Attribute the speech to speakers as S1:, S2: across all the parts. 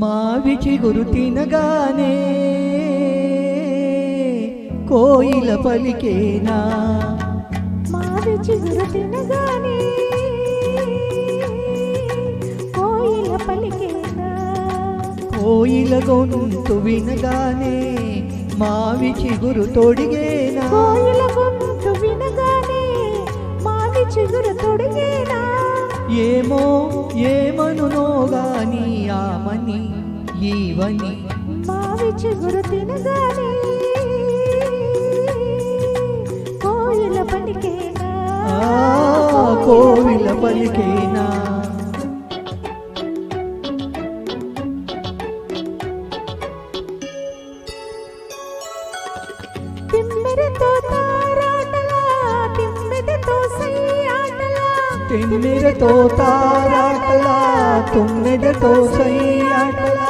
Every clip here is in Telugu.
S1: మావి చిగురు తినగానే కోయిల పలికేనా,
S2: మావి చిగురు తినగానే కోయిల పలికేనా,
S1: కోయిల గొంతు వినగానే మావి చిగురు తొడిగేనా,
S2: కోయిల గొంతు వినగానే మావి చిగురు తొడిగేనా.
S1: ఏమో ఏమనునో గాని ఆమని ఈవని
S2: మావి చిగురు తినగానే కోయిల పలికేనా,
S1: కోయిల పలికేనా.
S2: తిమ్మెరతో తారాటలా, తిమ్మెదతో సయ్యాటలా,
S1: తిమ్మిరతో తారాటలా తుమ్మెదతో సయ్యాటలా,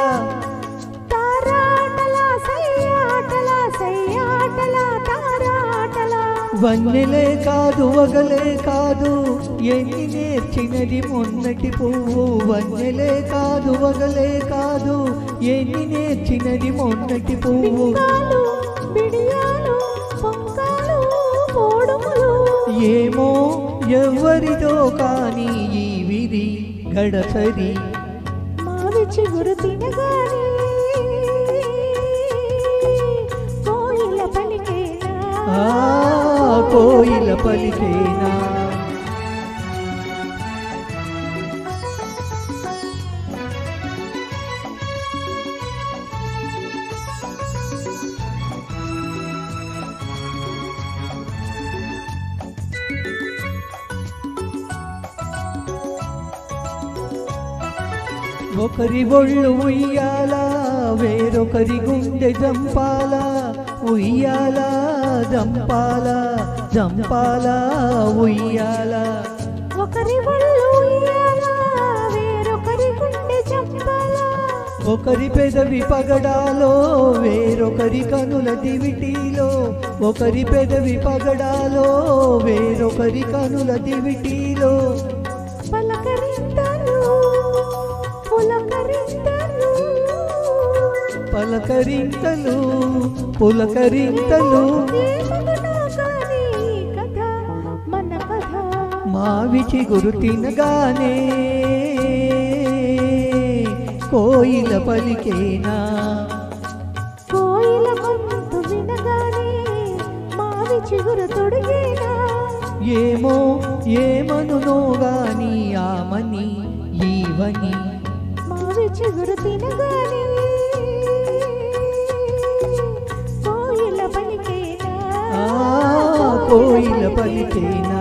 S2: తారాటలా సయ్యాటలా, సయ్యాటలా తారాటలా.
S1: వన్నెలే కాదు వగలే కాదు ఎన్ని నేర్చినది మొన్నటి పువ్వు, వన్నెలే కాదు వగలే కాదు ఎన్ని నేర్చినది మొన్నటి పువ్వు.
S2: బింకాలు, బిడియాలు, పొంకాలు, పోడుములు,
S1: ఏమో ఎవరిదో కానీ ఈ విధి గడసరి
S2: మావి చిగురు తినగానే కోయిల పలికేనా,
S1: కోయిల పలికేనా. ఒకరి ఒళ్ళు ఉయ్యాల వేరొకరి గుండె జంపాల, ఉయ్యాల జంపాల జంపాల ఉయ్యాల.
S2: ఒకరి ఒళ్ళు ఉయ్యాల, వేరొకరి గుండె చంపాల,
S1: ఒకరి పెదవి పగడాలో వేరొకరి కనుల దివిటీలో, ఒకరి పెదవి పగడాలో వేరొకరి కనుల దివిటీలో.
S2: పలకరింతలు, పులకరింతలు,
S1: పలకరింతలు పులకరింతలు,
S2: ఏమగునో గాని ఈ కథ మన కథ.
S1: మావి చిగురు తినగానే కోయిల పలికేనా,
S2: కోయిల గొంతు వినగానే మావి చిగురు తొడిగేనా.
S1: ఏమో ఏమనునో గాని ఆమని ఈవని
S2: మావి చిగురు తినగానే కోయిల పలికేనా,
S1: కోయిల పలికేనా.